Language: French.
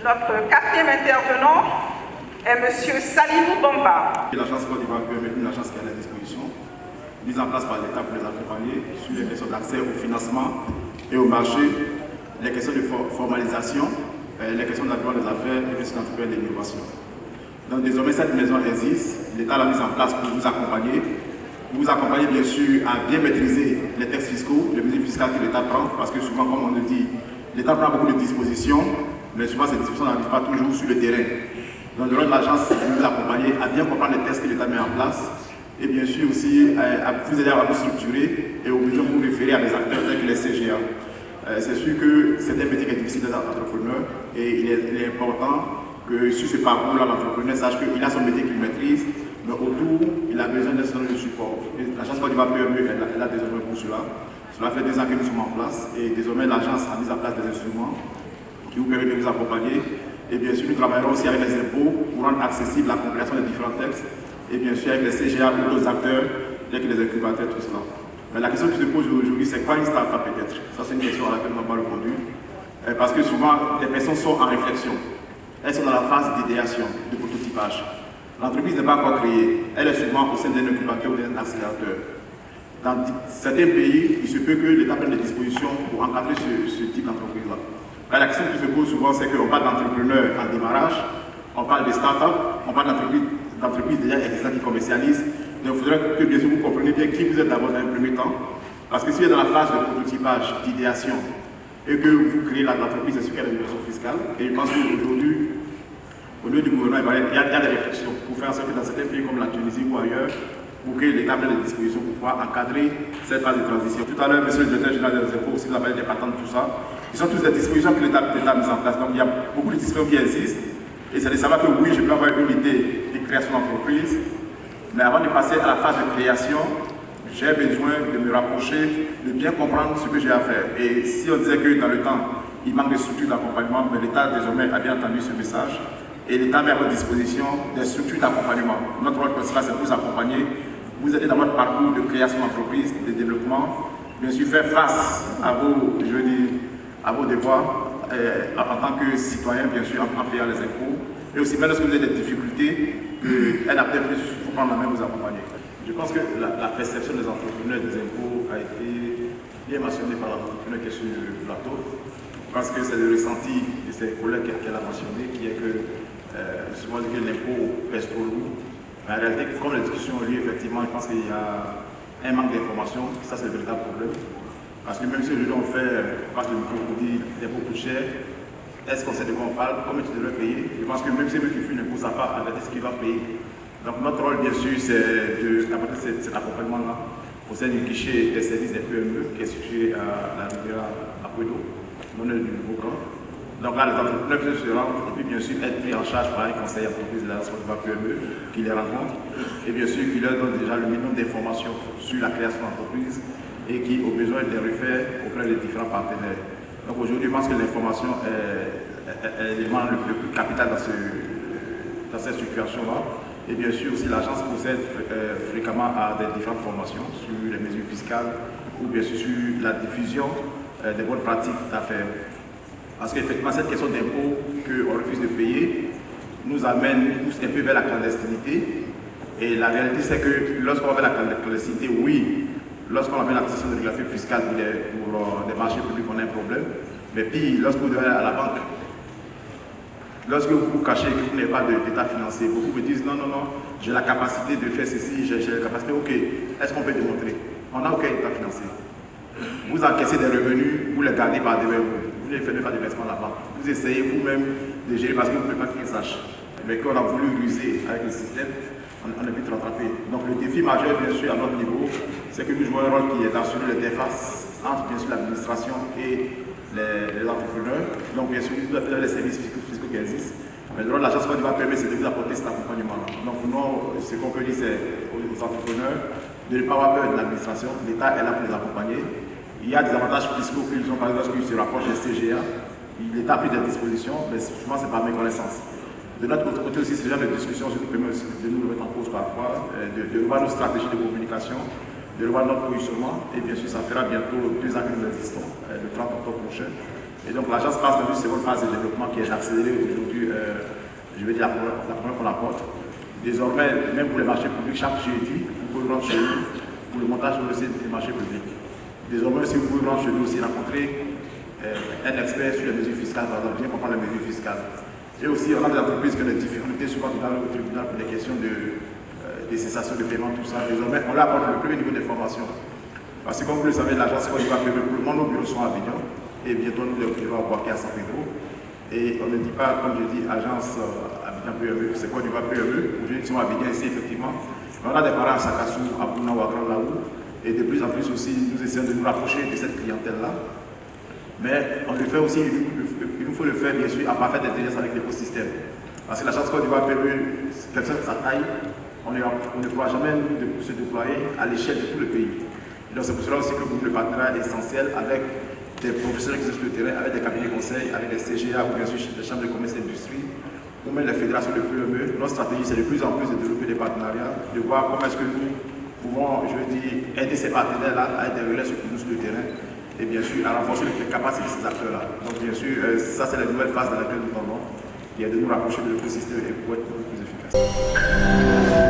Notre quatrième intervenant est M. Salimou Bamba. L'agence Côte d'Ivoire peut mettre une agence qui a des dispositions mises en place par l'État pour les accompagner sur les questions d'accès au financement et au marché, les questions de formalisation, les questions de la loi des affaires et des entreprises et l'innovation. Donc désormais cette maison existe, l'État l'a mise en place pour vous accompagner. Vous accompagner bien sûr à bien maîtriser les textes fiscaux, les mesures fiscales que l'État prend, parce que souvent, comme on le dit, l'État prend beaucoup de dispositions, mais souvent ces dispositions n'arrivent pas toujours sur le terrain. Donc le rôle de l'agence, c'est de vous accompagner à bien comprendre les textes que l'État met en place, et bien sûr aussi à vous aider à vous structurer et au besoin vous référer à des acteurs tels que les CGA. C'est sûr que c'est un métier qui est difficile d'être entrepreneur, et il est important que sur ce parcours-là, l'entrepreneur sache qu'il a son métier qu'il maîtrise, mais autour, il a besoin d'un certain nombre de support. L'agence Côte d'Ivoire PME, elle a désormais pour cela. Cela fait 2 ans que nous sommes en place, et désormais l'agence a mis en place des instruments qui vous permettent de vous accompagner. Et bien sûr, nous travaillerons aussi avec les impôts pour rendre accessible la compréhension des différents textes, et bien sûr avec les CGA ou d'autres acteurs, tels que les incubateurs, tout cela. Mais la question qui se pose aujourd'hui, c'est quoi une start-up peut-être? Ça, c'est une question à laquelle on n'a pas répondu. Parce que souvent, les personnes sont en réflexion. Elles sont dans la phase d'idéation, de prototypage. L'entreprise n'est pas encore créée. Elle est souvent au sein d'un incubateur ou d'un accélérateur. Dans certains pays, il se peut que l'État prenne des dispositions pour encadrer ce type d'entreprise-là. La question qui se pose souvent, c'est qu'on parle d'entrepreneurs en démarrage, on parle de start-up, on parle d'entreprises déjà existantes qui commercialisent. Donc il faudrait que bien sûr vous compreniez bien qui vous êtes d'abord dans un premier temps. Parce que si vous êtes dans la phase de prototypage, d'idéation, et que vous créez l'entreprise, c'est sûr qu'il y a des mesures fiscales. Et je pense qu'aujourd'hui, au lieu du gouvernement, il y a des réflexions pour faire en sorte que dans certains pays comme la Tunisie ou ailleurs, pour que l'État prenne des dispositions pour pouvoir encadrer cette phase de transition. Tout à l'heure, monsieur le directeur général des impôts aussi vous a parlé des patentes, tout ça. Ce sont toutes des dispositions que l'État a mises en place. Donc il y a beaucoup de dispositions qui existent. Et c'est de savoir que oui, je peux avoir une idée de création d'entreprise, mais avant de passer à la phase de création, j'ai besoin de me rapprocher, de bien comprendre ce que j'ai à faire. Et si on disait que dans le temps, il manque de structures d'accompagnement, mais l'État désormais a bien entendu ce message. Et l'État met à votre disposition des structures d'accompagnement. Notre rôle principal, c'est de vous accompagner, vous aider dans votre parcours de création d'entreprise, de développement, bien sûr faire face à vos, à vos devoirs en tant que citoyen, bien sûr, en payant les impôts. Et aussi, même lorsque vous avez des difficultés, un acteur peut vous prendre la main, vous accompagner. Je pense que la perception des entrepreneurs des impôts a été bien mentionnée par l'entrepreneur qui est sur le plateau. Parce que c'est le ressenti de ses collègues qu'elle a mentionné, qui est que souvent que l'impôt pèse trop lourd. Mais en réalité, comme la discussion a lieu, effectivement, je pense qu'il y a un manque d'information, ça c'est le véritable problème. Parce que même si aujourd'hui on passe le micro pour dire l'impôt coûte cher, est-ce qu'on sait de quoi on parle, combien tu devrais payer? Je pense que même ceux qui fuient l'impôt, ça pas avec ce qu'ils vont payer. Donc notre rôle, bien sûr, c'est d'apporter cet accompagnement-là au sein du guichet des services des PME qui est situé à la rivière à Pouedo, non du nouveau camp. Donc là, les entrepreneurs se rendent et puis bien sûr être pris en charge par un conseil d'entreprise de la PME qui les rencontre et bien sûr qui leur donne déjà le minimum d'informations sur la création d'entreprise et qui, au besoin, les refaire auprès des différents partenaires. Donc aujourd'hui, je pense que l'information est l'élément le plus capital dans cette situation-là. Et bien sûr aussi l'agence procède fréquemment à des différentes formations sur les mesures fiscales ou bien sûr sur la diffusion des bonnes pratiques d'affaires. Parce qu'effectivement, cette question d'impôt qu'on refuse de payer nous amène tous un peu vers la clandestinité. Et la réalité, c'est que lorsqu'on va vers la clandestinité, oui, lorsqu'on a une acquisition de régulation fiscale pour des marchés publics, on a un problème. Mais puis, lorsque vous devez aller à la banque, lorsque vous vous cachez et que vous n'avez pas d'état financier, beaucoup me disent non, j'ai la capacité de faire ceci, j'ai la capacité, ok, est-ce qu'on peut démontrer? On n'a aucun état financier. Vous encaissez des revenus, vous les gardez par devant vous. Vous ne faites pas de versement là-bas. Vous essayez vous-même de gérer parce que vous ne pouvez pas qu'ils sachent. Mais quand on a voulu ruser avec le système, on est vite rattrapé. Donc le défi majeur, bien sûr, à notre niveau, c'est que nous jouons un rôle qui est d'assurer l'interface entre, bien sûr, l'administration et les entrepreneurs. Donc bien sûr, vous avez les services fiscaux qui existent. Mais le rôle de l'agence Côte d'Ivoire permet, c'est de vous apporter cet accompagnement-là. Donc nous, ce qu'on peut dire, c'est aux entrepreneurs de ne pas avoir peur de l'administration. L'État est là pour les accompagner. Il y a des avantages fiscaux qu'ils ont, par exemple, lorsqu'ils se rapprochent des CGA. L'État a pris des dispositions, mais souvent, ce n'est pas méconnaissance. De notre côté aussi, ce genre de discussions nous permet aussi de nous remettre en cause parfois, de revoir nos stratégies de communication, de revoir notre positionnement. Et bien sûr, ça fera bientôt 2 ans que nous existons, le 30 octobre prochain. Et donc l'agence passe dans une seconde phase de développement qui est accélérée aujourd'hui, je vais dire la première qu'on apporte. Désormais, même pour les marchés publics, chaque jeudi, vous pouvez rentrer chez nous pour le montage de dossier des marchés publics. Désormais, si vous pouvez rentrer chez nous aussi, rencontrer un expert sur les mesures fiscales, par exemple, bien comprendre les mesures fiscales. Et aussi, on a des entreprises qui ont des difficultés souvent dans le tribunal pour des questions des cessations de paiement, tout ça. Désormais, on leur apporte le premier niveau d'information. Parce que comme vous le savez, l'agence Côte d'Ivoire prévue pour le moment, nos bureaux sont à Abidjan et bientôt nous les bureaux à Boaké à San Pedro. Et on ne dit pas, comme je dis, agence Abidjan PME, c'est Côte d'Ivoire PME. Aujourd'hui, ils sont à Abidjan ici, effectivement. Mais on a des parents à Sakassou, à Bouna ou à Grand Laou. Et de plus en plus aussi, nous essayons de nous rapprocher de cette clientèle-là. Mais on le fait aussi, il nous faut le faire bien sûr en parfaite intelligence avec l'écosystème. Parce que l'agence Côte d'Ivoire PME, quelle que soit sa taille, on ne pourra jamais nous se déployer à l'échelle de tout le pays. Et donc c'est pour cela aussi que le partenariat est essentiel avec des professionnels qui sont sur le terrain, avec des cabinets de conseil, avec des CGA ou bien sûr des chambres de commerce et d'industrie, ou même les fédérations de PME. Notre stratégie c'est de plus en plus de développer des partenariats, de voir comment est-ce que nous pouvons, je veux dire, aider ces partenaires-là à être des relais sur le terrain et bien sûr à renforcer les capacités de ces acteurs-là. Donc bien sûr, ça c'est la nouvelle phase dans laquelle nous tombons, qui est de nous rapprocher de l'écosystème et pour être beaucoup plus efficace.